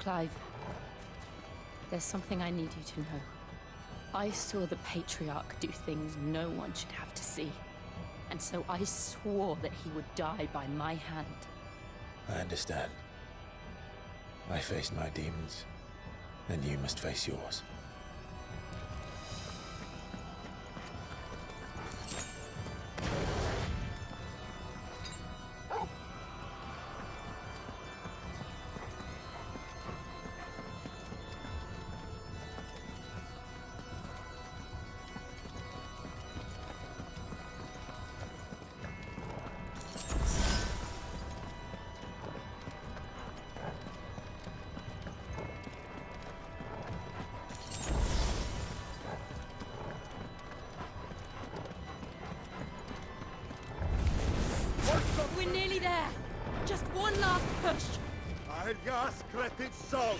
Clive, there's something I need you to know. I saw the Patriarch do things no one should have to see. And so I swore that he would die by my hand. I understand. I faced my demons, and you must face yours. We're nearly there. Just one last push. Argas cretit sol.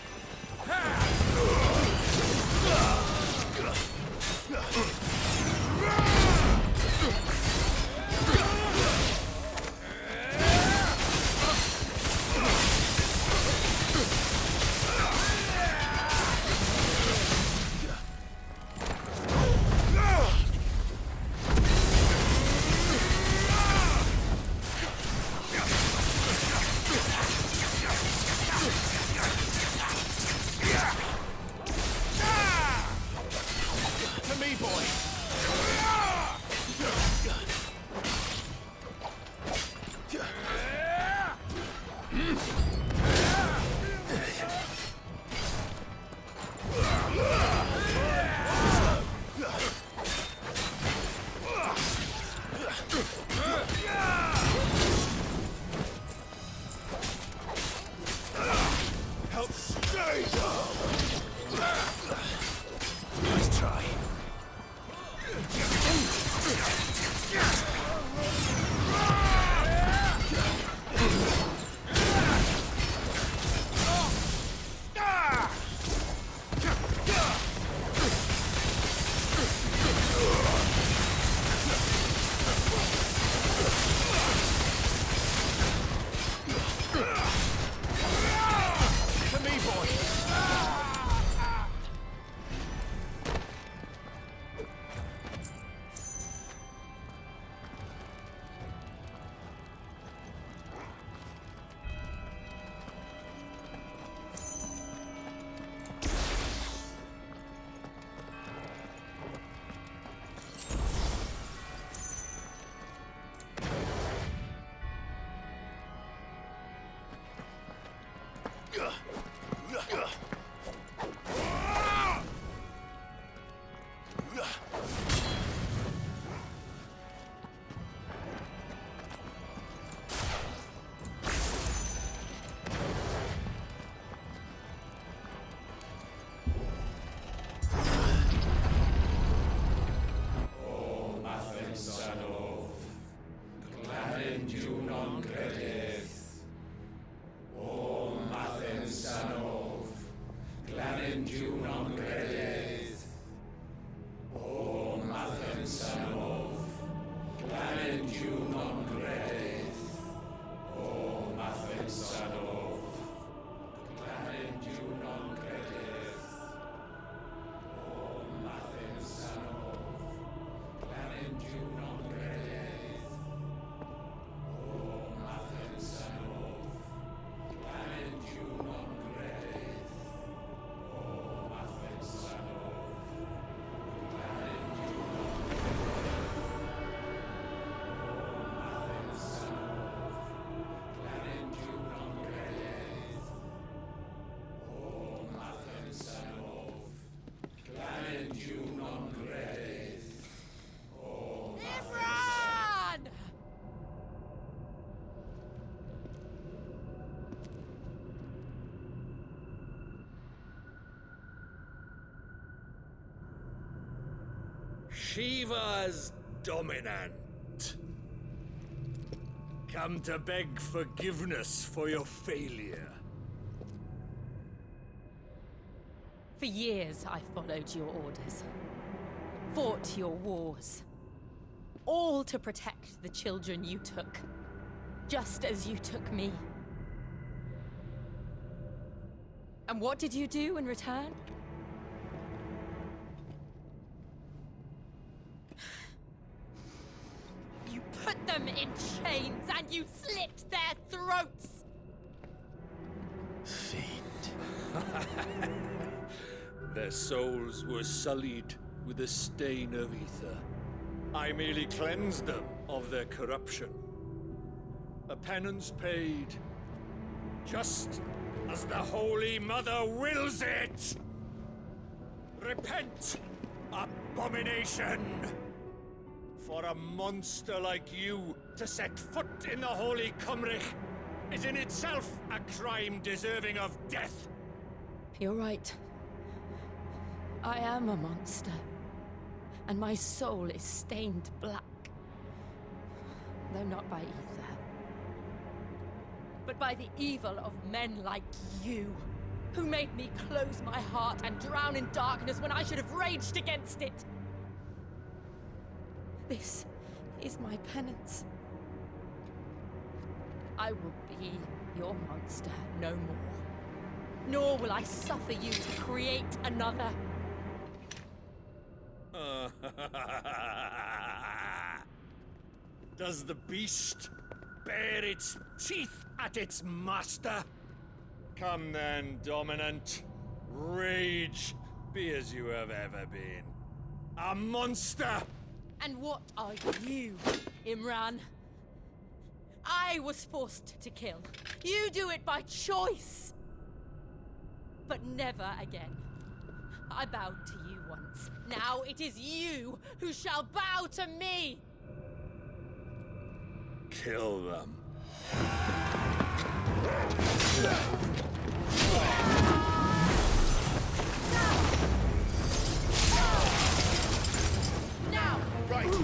Nice try. Shiva's dominant. Come to beg forgiveness for your failure. For years, I followed your orders. Fought your wars. All to protect the children you took. Just as you took me. And what did you do in return? You put them in chains and you slit their throats! Fiend. Their souls were sullied with a stain of ether. I merely cleansed them of their corruption. A penance paid, just as the Holy Mother wills it! Repent, abomination! For a monster like you to set foot in the Holy Cymrich is in itself a crime deserving of death. You're right. I am a monster. And my soul is stained black. Though not by ether. But by the evil of men like you, who made me close my heart and drown in darkness when I should have raged against it. This is my penance. I will be your monster no more. Nor will I suffer you to create another. Does the beast bare its teeth at its master? Come then, Dominant. Rage, be as you have ever been. A monster! And what are you, Imran? I was forced to kill. You do it by choice. But never again. I bowed to you once. Now it is you who shall bow to me! Kill them. Now! Right!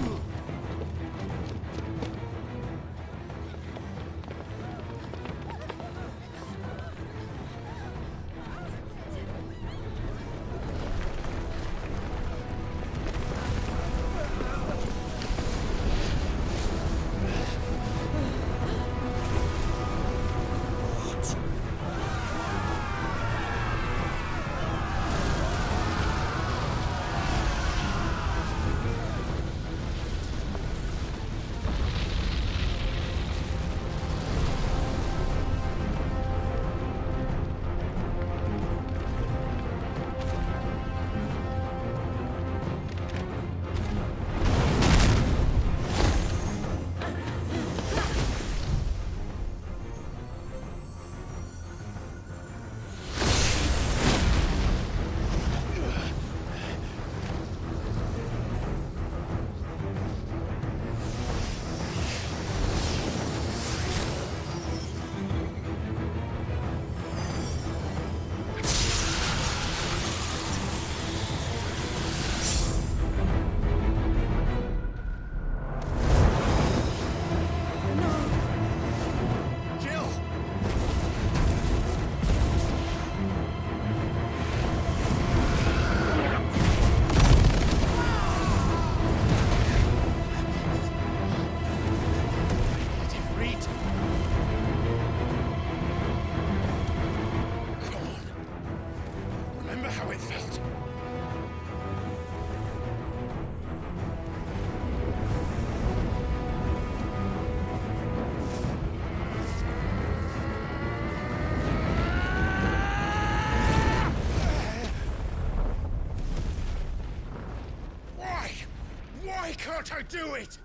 Why can't I do it?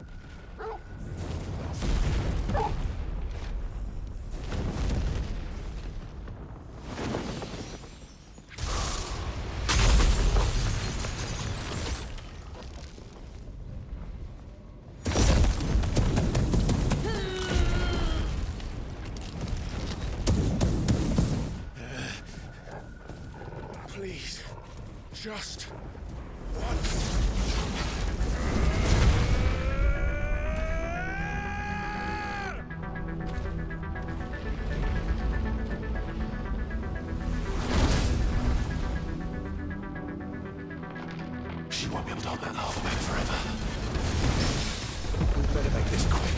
Please, just once. She won't be able to hold that half back forever. We better make this quick.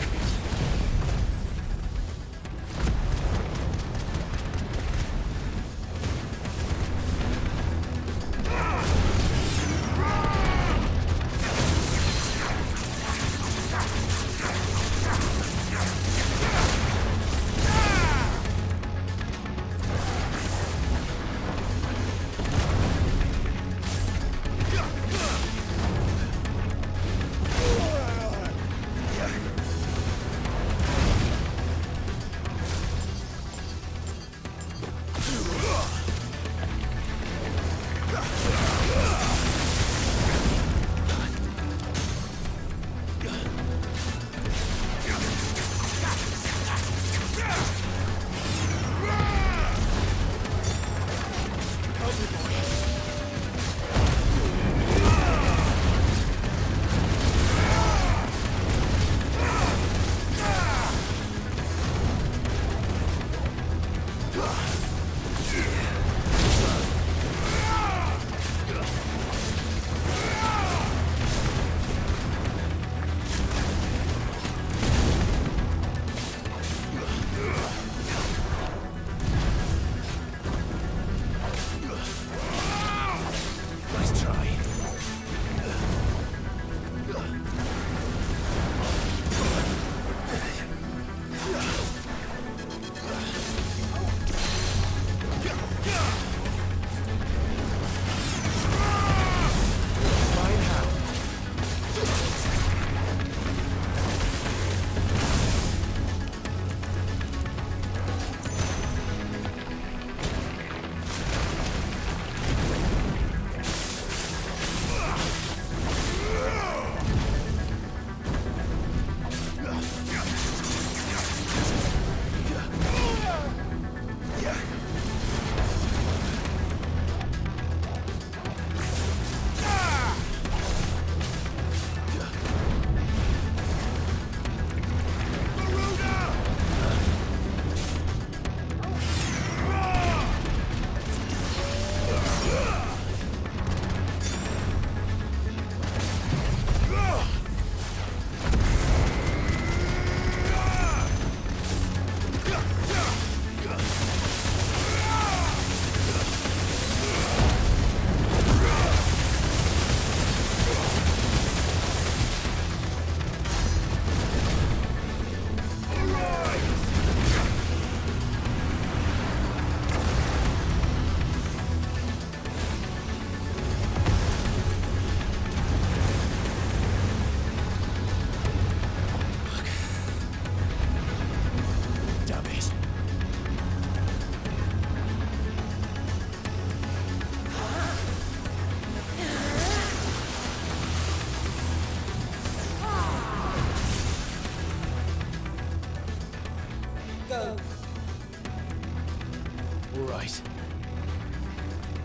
All right.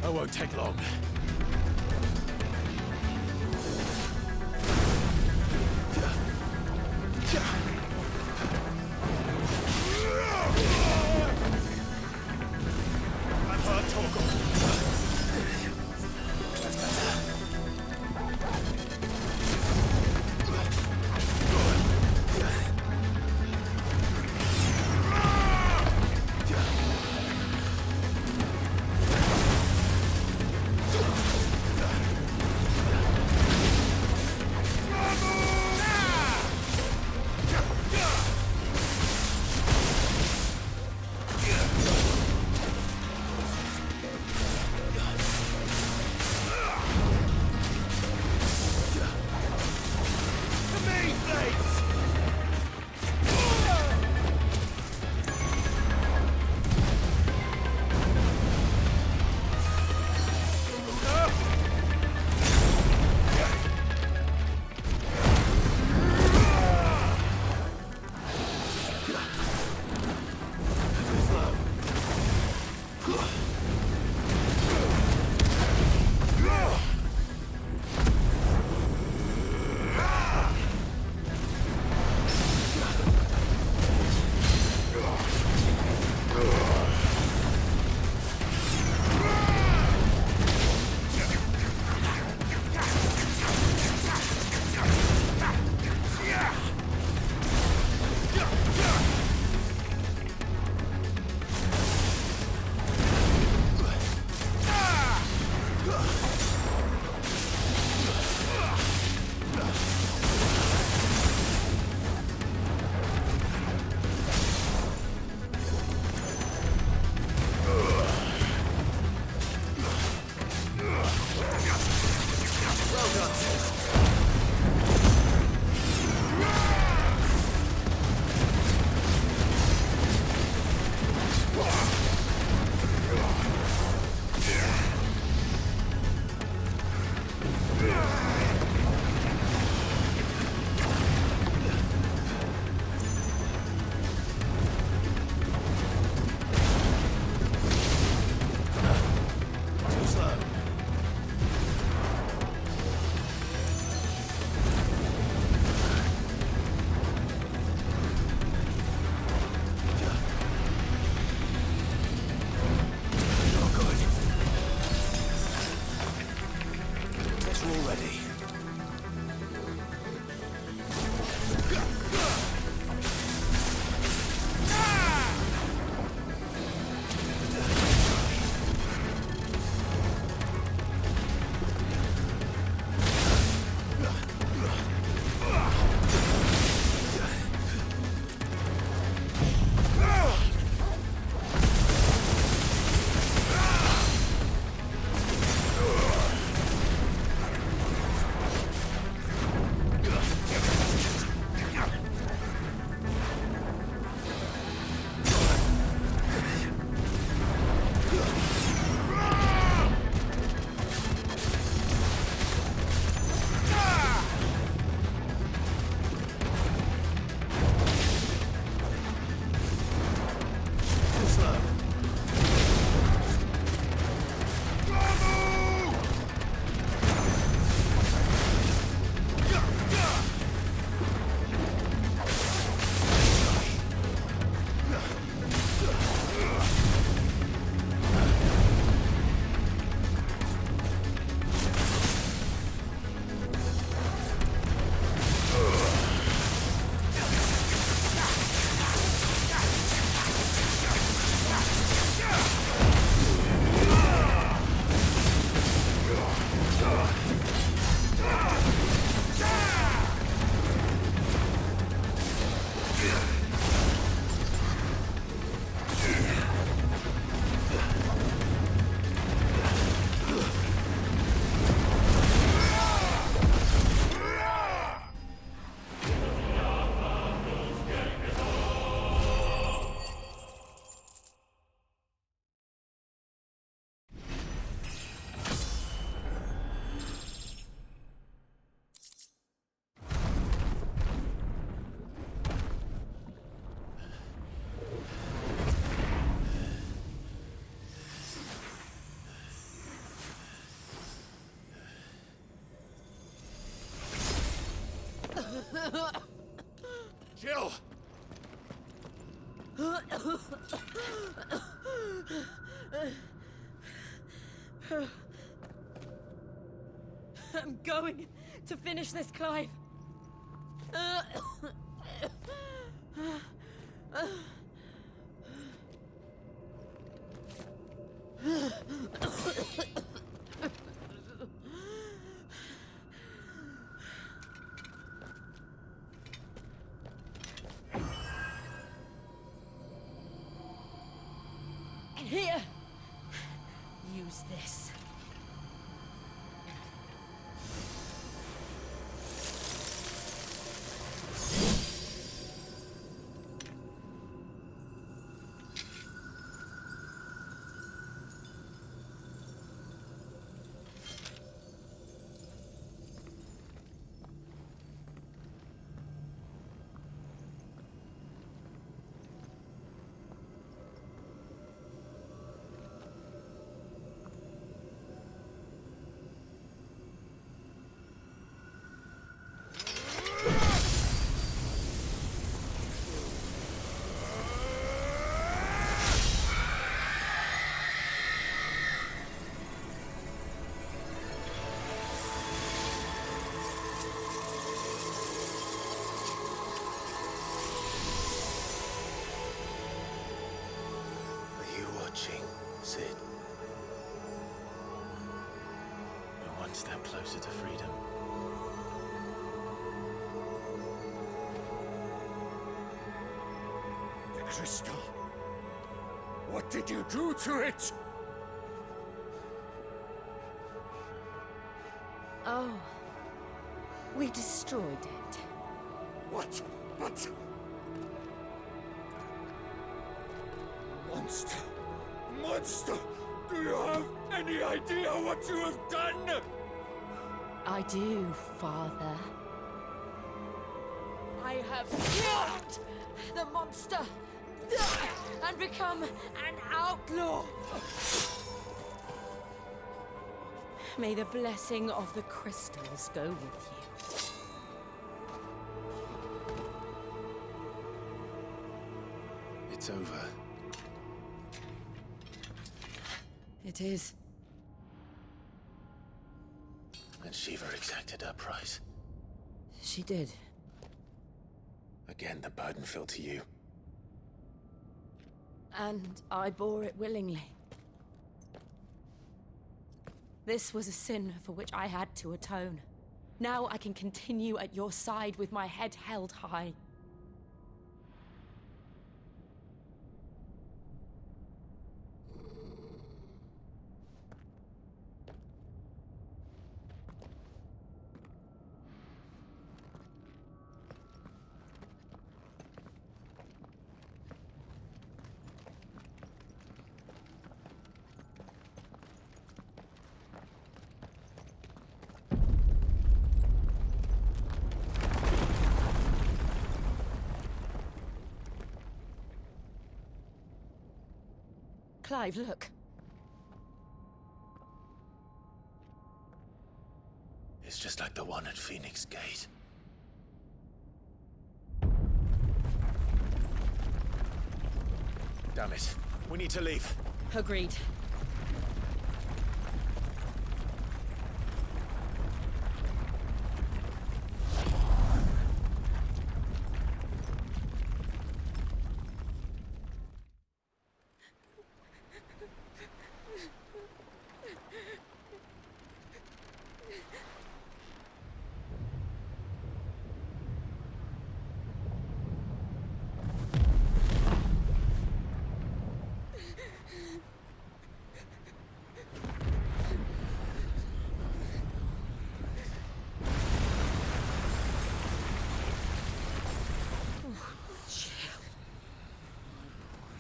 I won't take long. I've heard Torgal. That's better. Jill! I'm going to finish this, Clive. Here! Use this. Are you watching, Sid? We're one step closer to freedom. The crystal. What did you do to it? Oh. We destroyed it. What? But... Monster! Monster! Do you have any idea what you have done? I do, Father. I have killed the monster and become an outlaw. May the blessing of the crystals go with you. It's over. It is. And Shiva exacted her price. She did. Again, the burden fell to you. And I bore it willingly. This was a sin for which I had to atone. Now I can continue at your side with my head held high. Clive, look. It's just like the one at Phoenix Gate. Damn it. We need to leave. Agreed.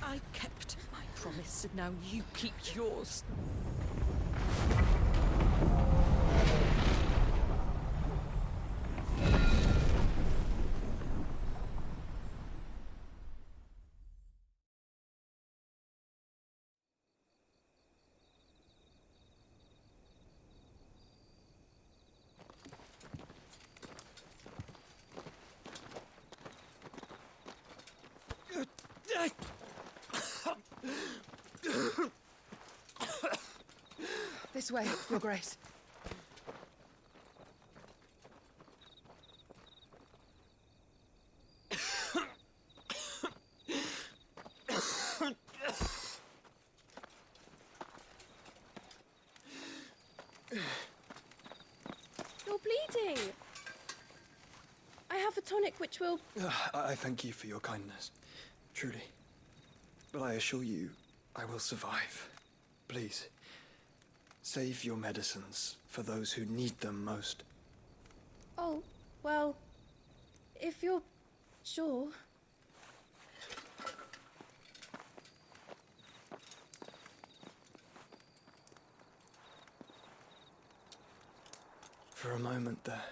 I kept my promise, and now you keep yours. This way, Your Grace. You're bleeding. I have a tonic which will... I thank you for your kindness, truly. But I assure you, I will survive. Please, save your medicines for those who need them most. Oh, well, if you're sure. For a moment there,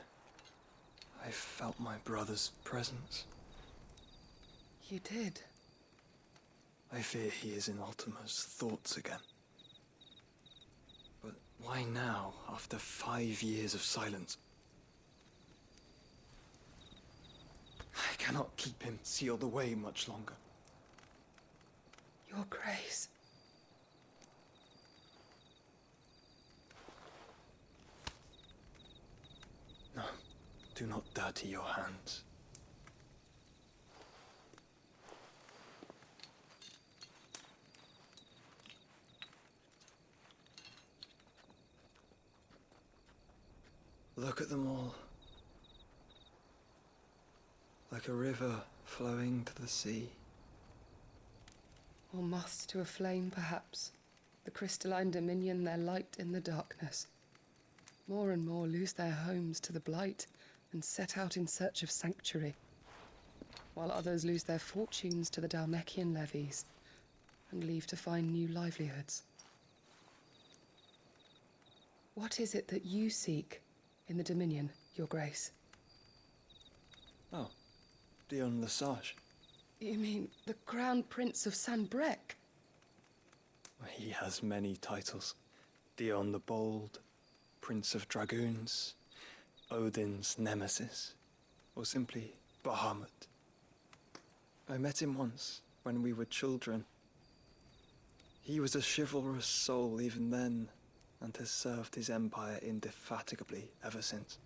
I felt my brother's presence. You did. I fear he is in Ultima's thoughts again. But why now, after 5 years of silence? I cannot keep him sealed away much longer. Your Grace. No, do not dirty your hands. Look at them all. Like a river flowing to the sea. Or moths to a flame, perhaps. The crystalline dominion their light in the darkness. More and more lose their homes to the blight and set out in search of sanctuary, while others lose their fortunes to the Dhalmekian levies and leave to find new livelihoods. What is it that you seek in the Dominion, Your Grace? Oh, Dion Lesage. You mean the Crown Prince of Sanbrec? He has many titles. Dion the Bold, Prince of Dragoons, Odin's Nemesis, or simply Bahamut. I met him once, when we were children. He was a chivalrous soul even then, and has served his empire indefatigably ever since.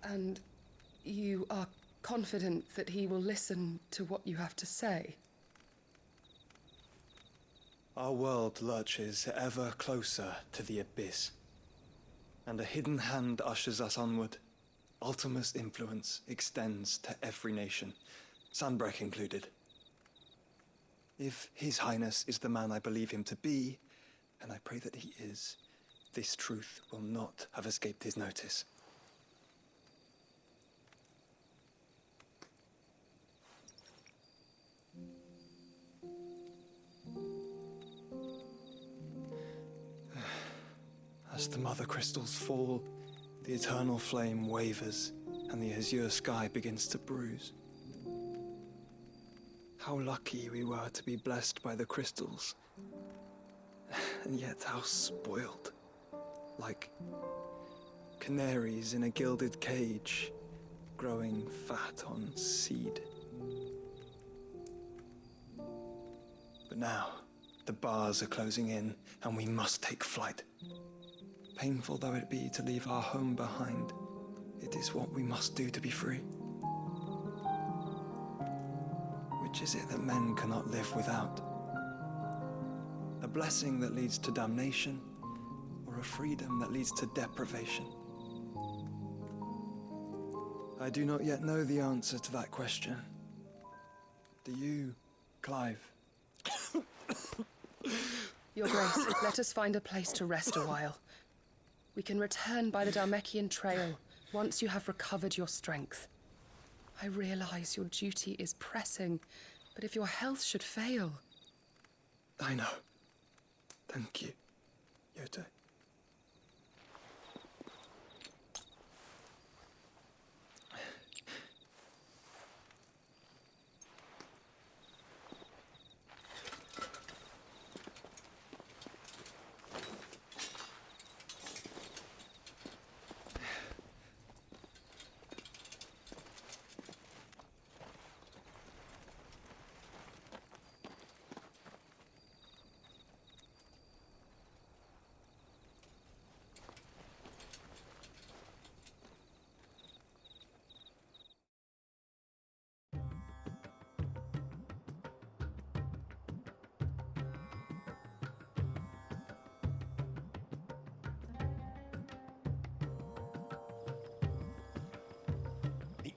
And you are confident that he will listen to what you have to say? Our world lurches ever closer to the abyss, and a hidden hand ushers us onward. Ultima's influence extends to every nation, Sanbrec included. If His Highness is the man I believe him to be, and I pray that he is, this truth will not have escaped his notice. As the mother crystals fall, the eternal flame wavers, and the azure sky begins to bruise. How lucky we were to be blessed by the crystals, and yet how spoiled. Like canaries in a gilded cage, growing fat on seed. But now, the bars are closing in, and we must take flight. Painful though it be to leave our home behind, it is what we must do to be free. Which is it that men cannot live without? A blessing that leads to damnation, or a freedom that leads to deprivation? I do not yet know the answer to that question. Do you, Clive? Your Grace, let us find a place to rest a while. We can return by the Dhalmekian trail once you have recovered your strength. I realize your duty is pressing, but if your health should fail... I know. Thank you, Yote.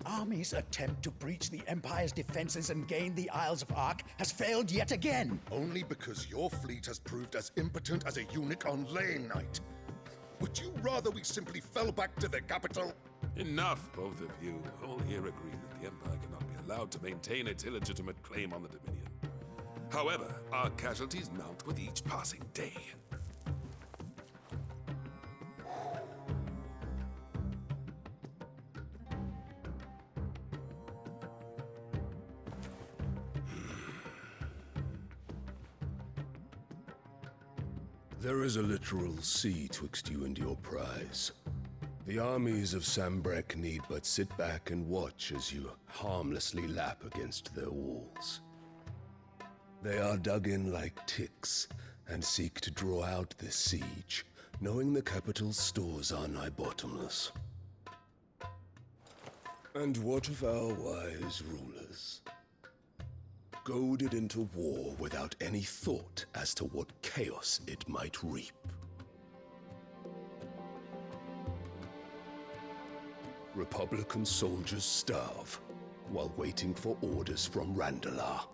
army's attempt to breach the Empire's defenses and gain the Isles of Ark has failed yet again. Only because your fleet has proved as impotent as a eunuch on Lane Night. Would you rather we simply fell back to the capital? Enough, both of you. All here agree that the Empire cannot be allowed to maintain its illegitimate claim on the Dominion. However, our casualties mount with each passing day. There is a literal sea twixt you and your prize. The armies of Sambrek need but sit back and watch as you harmlessly lap against their walls. They are dug in like ticks and seek to draw out this siege, knowing the capital's stores are nigh bottomless. And what of our wise rulers? Goaded into war without any thought as to what chaos it might reap. Republican soldiers starve while waiting for orders from Randalar.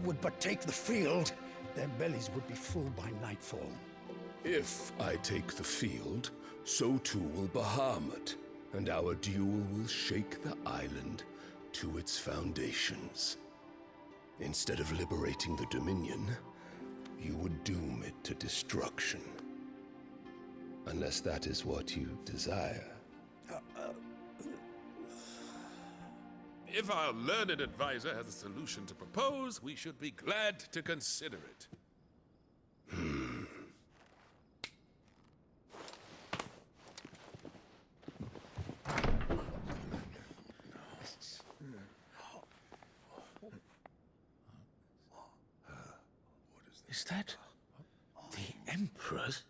Would but take the field, their bellies would be full by nightfall. If I take the field, so too will Bahamut, and our duel will shake the island to its foundations. Instead of liberating the Dominion, you would doom it to destruction. Unless that is what you desire. If our learned advisor has a solution to propose, we should be glad to consider it. Is that the Emperor's?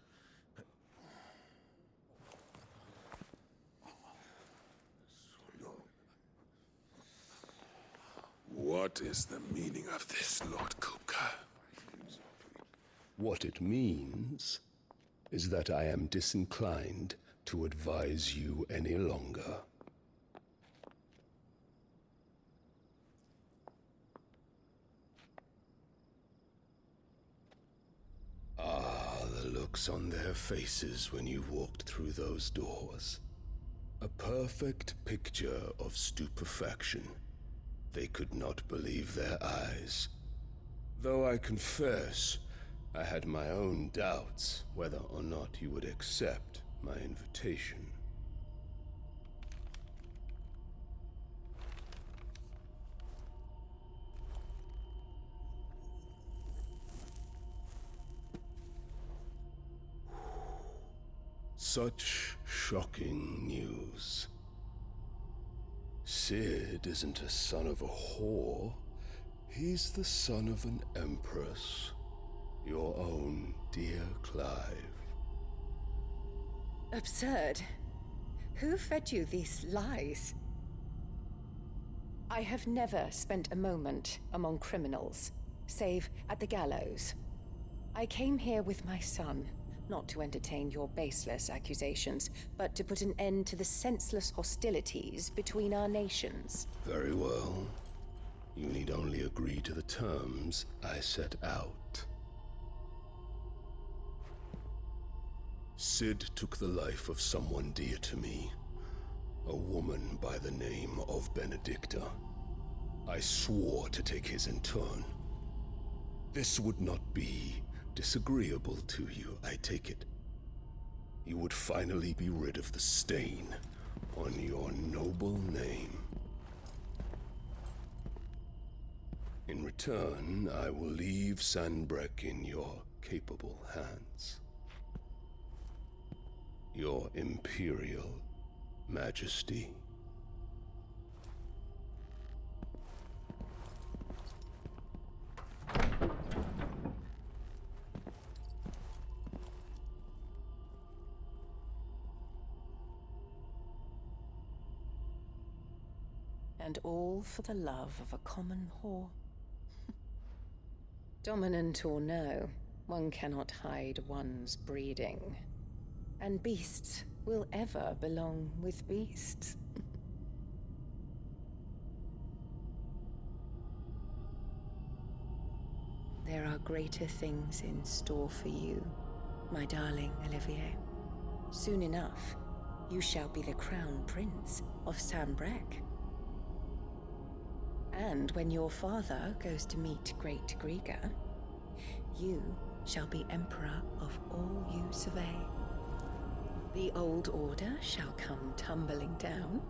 What is the meaning of this, Lord Kupka? What it means is that I am disinclined to advise you any longer. Ah, the looks on their faces when you walked through those doors. A perfect picture of stupefaction. They could not believe their eyes. Though I confess, I had my own doubts whether or not you would accept my invitation. Such shocking news. Sid isn't a son of a whore. He's the son of an empress. Your own dear Clive. Absurd. Who fed you these lies? I have never spent a moment among criminals, save at the gallows. I came here with my son, not to entertain your baseless accusations, but to put an end to the senseless hostilities between our nations. Very well. You need only agree to the terms I set out. Sid took the life of someone dear to me, a woman by the name of Benedicta. I swore to take his in turn. This would not be disagreeable to you, I take it. You would finally be rid of the stain on your noble name. In return, I will leave Sanbreque in your capable hands. Your Imperial Majesty. And all for the love of a common whore. Dominant or no, one cannot hide one's breeding. And beasts will ever belong with beasts. There are greater things in store for you, my darling Olivier. Soon enough, you shall be the crown prince of Sanbreque. And when your father goes to meet Great Griga, you shall be emperor of all you survey. The old order shall come tumbling down,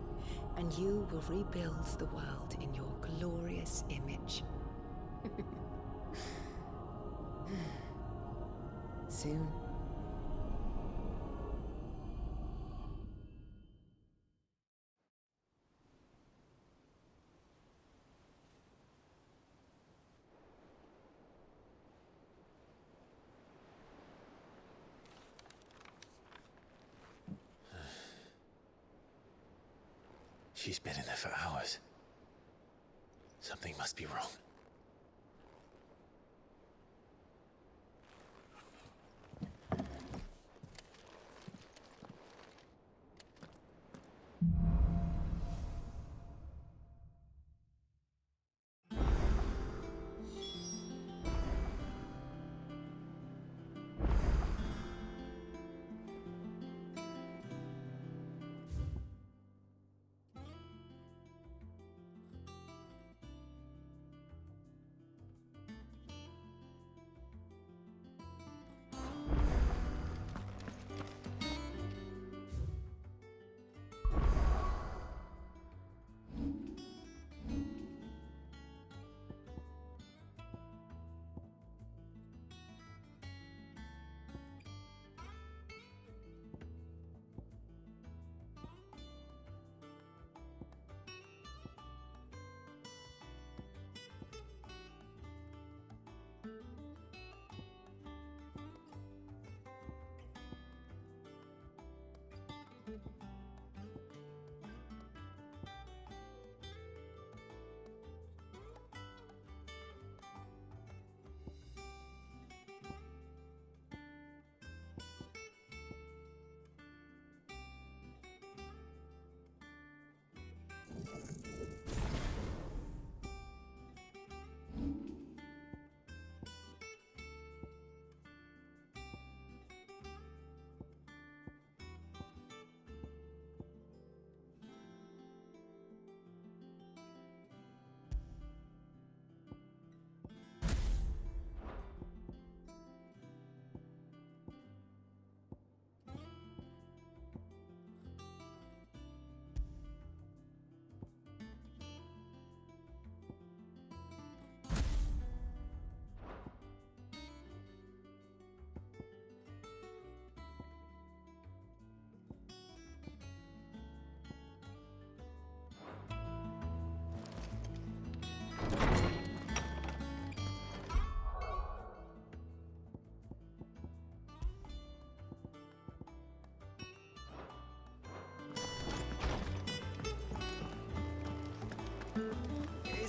and you will rebuild the world in your glorious image. Soon. She's been in there for hours. Something must be wrong.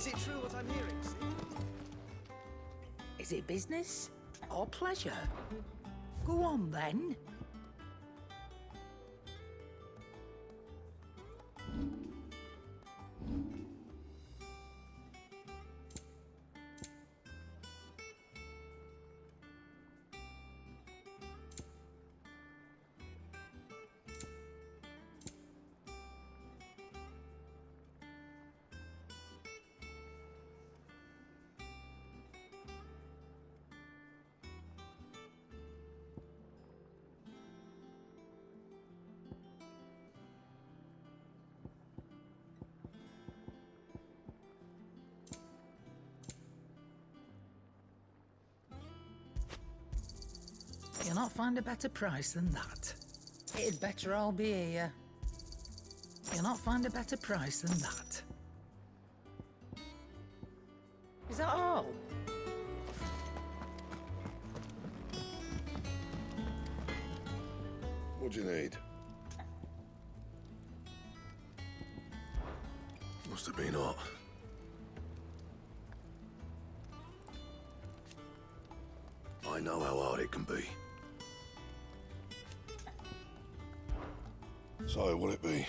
Is it true what I'm hearing, Sid? Is it business or pleasure? Go on then. You'll not find a better price than that. It'd better all be here. You'll not find a better price than that. Is that all? What do you need? Must have been hot. I know how hard it can be. So, will it be?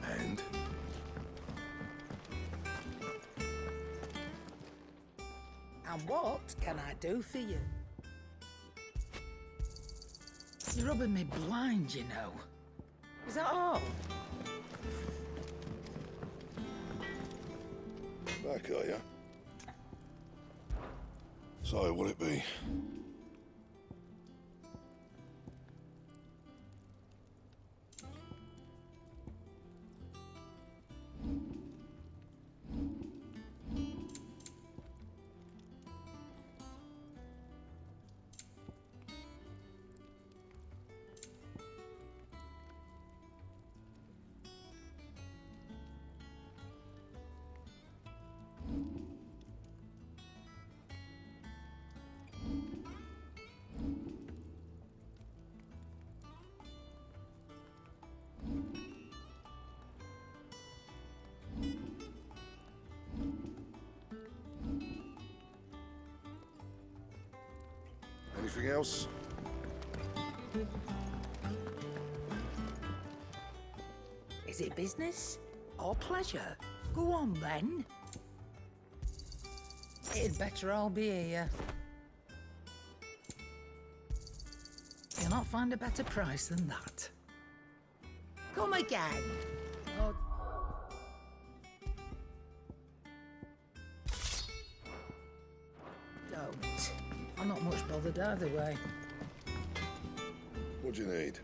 And? And what can I do for you? You're rubbing me blind, you know. Is that all? Back, are you? So, will it be? Anything else? Is it business or pleasure? Go on then. It'd better all be here. You'll not find a better price than that. Come again. Oh. Don't. I'm not much bothered either way. What do you need?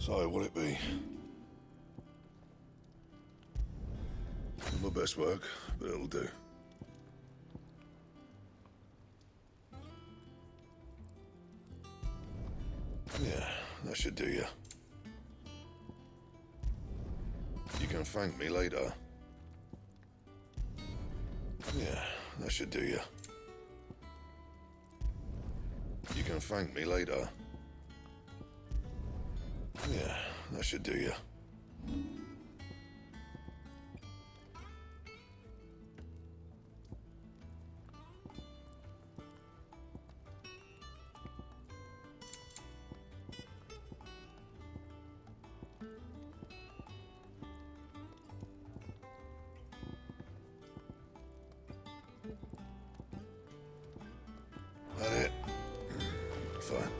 So, will it be? Not my best work, but it'll do. Yeah, that should do you. You can thank me later. Yeah, that should do you. You can thank me later. Yeah, that should do you. That it? Fine.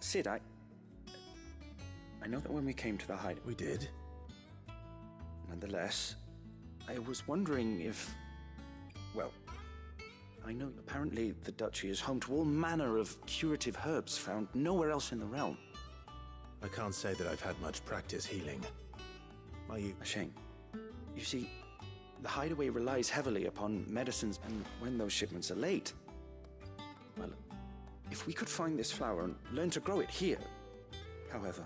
Sid, I know that when we came to the hide... We did? Nonetheless, I was wondering if... Well, I know apparently the Duchy is home to all manner of curative herbs found nowhere else in the realm. I can't say that I've had much practice healing. Are you... A shame. You see, the hideaway relies heavily upon medicines, and when those shipments are late... Well, if we could find this flower and learn to grow it here... However,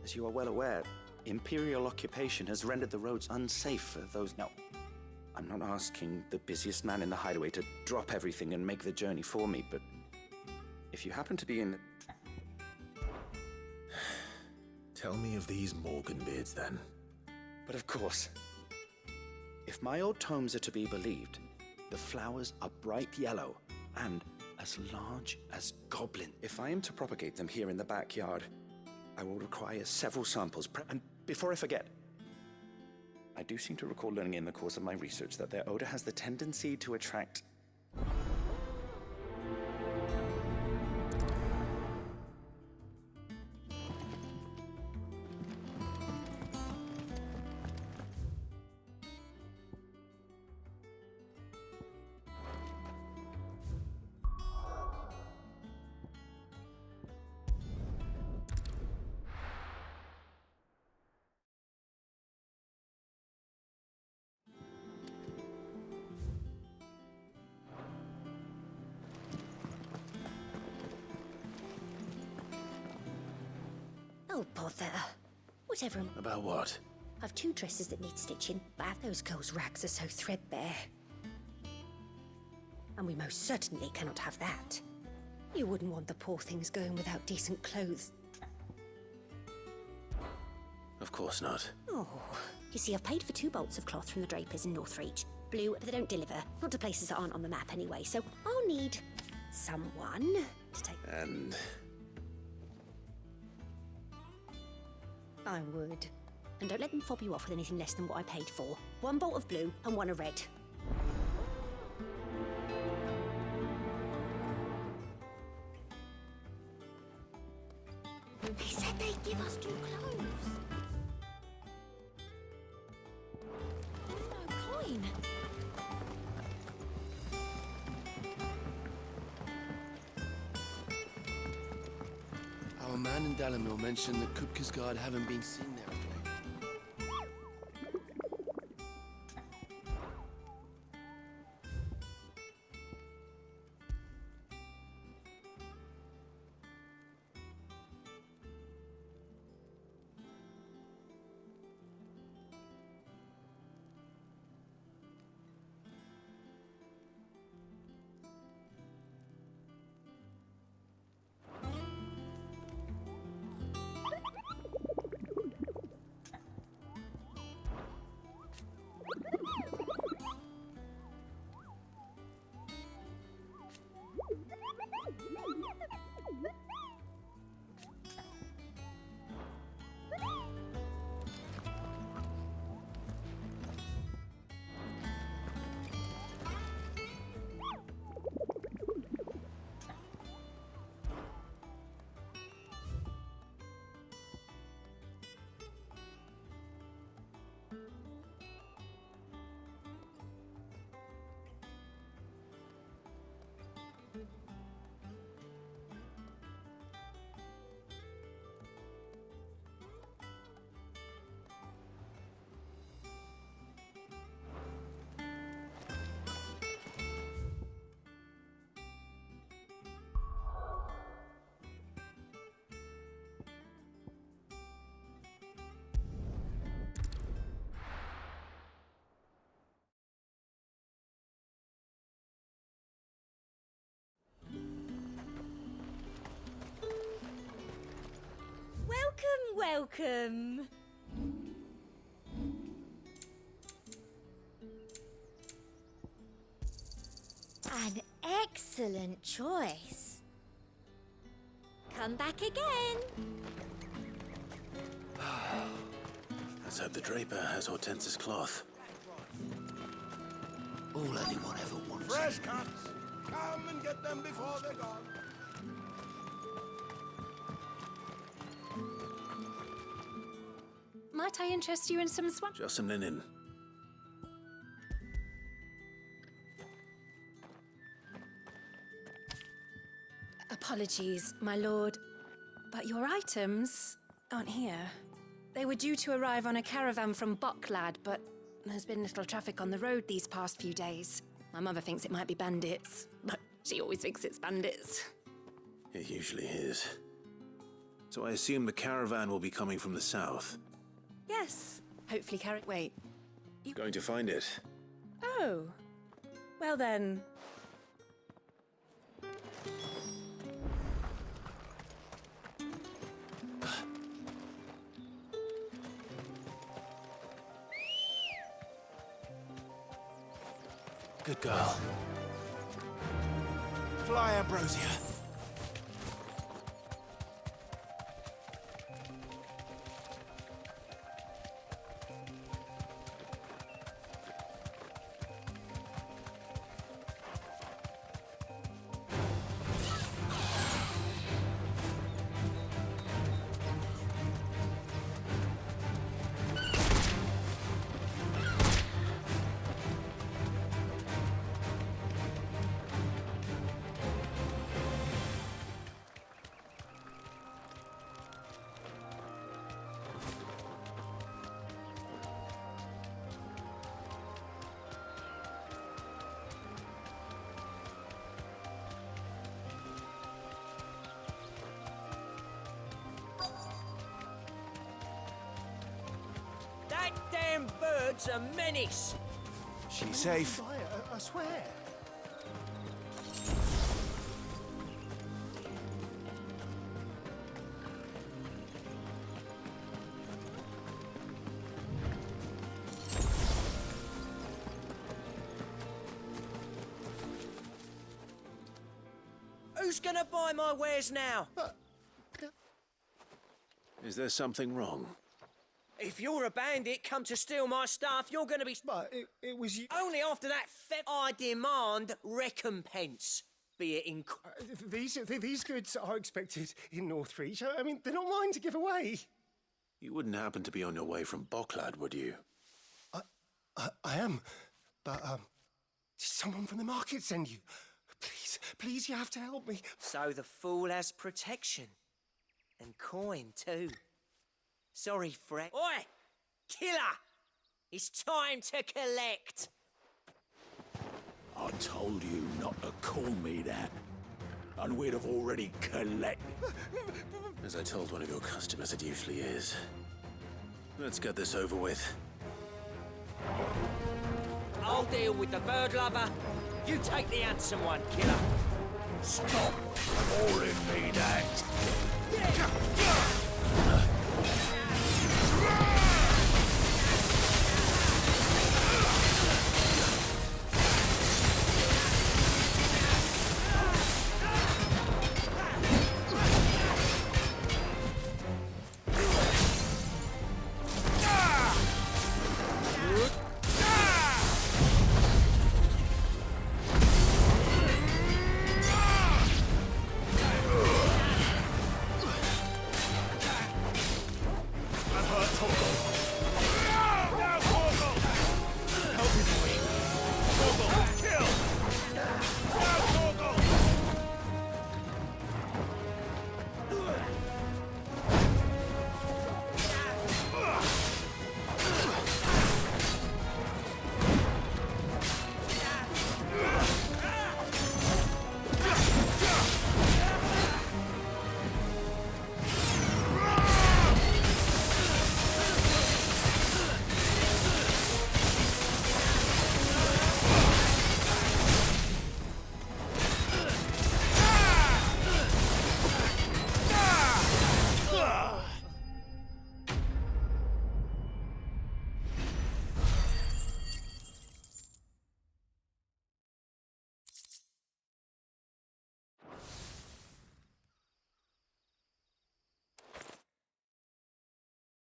as you are well aware, Imperial occupation has rendered the roads unsafe for those... No, I'm not asking the busiest man in the hideaway to drop everything and make the journey for me, but... If you happen to be in... Tell me of these Morganbeards, then. But of course. If my old tomes are to be believed, the flowers are bright yellow and as large as goblin. If I am to propagate them here in the backyard, I will require several samples. And before I forget, I do seem to recall learning in the course of my research that their odor has the tendency to attract... Oh, bother. Whatever. About what? I've 2 dresses that need stitching, but those girls' rags are so threadbare. And we most certainly cannot have that. You wouldn't want the poor things going without decent clothes. Of course not. Oh. You see, I've paid for 2 bolts of cloth from the drapers in Northreach. Blue, but they don't deliver. Not to places that aren't on the map anyway, so I'll need someone to take... And... I would. And don't let them fob you off with anything less than what I paid for. 1 bolt of blue and 1 of red. He said they'd give us 2 clothes. No coin. Our man in Dalamil mentioned that Kupka's guard haven't been seen there of late. Welcome. An excellent choice. Come back again. Let's hope the draper has Hortense's cloth. All anyone ever wants. Fresh cuts! Come and get them before they're gone. Might I interest you in some swap? Just some linen. Apologies, my lord, but your items aren't here. They were due to arrive on a caravan from Bucklad, but there's been little traffic on the road these past few days. My mother thinks it might be bandits, but she always thinks it's bandits. It usually is. So I assume the caravan will be coming from the south. Yes, hopefully Wait. Going to find it. Oh. Well then. Good girl. Fly, Ambrosia. That damn bird's a menace. She's safe. I swear. Who's gonna buy my wares now? Is there something wrong? If you're a bandit come to steal my stuff, you're gonna be... But it was you... Only after that I demand recompense. Be it in... These goods are expected in Northreach. I mean, they're not mine to give away. You wouldn't happen to be on your way from Bucklad, would you? I am. But, did someone from the market send you? Please, you have to help me. So the fool has protection. And coin, too. Sorry, Fred. Oi! Killer! It's time to collect! I told you not to call me that. And we'd have already collected. As I told one of your customers, it usually is. Let's get this over with. I'll deal with the bird lover. You take the handsome one, killer. Stop calling me that.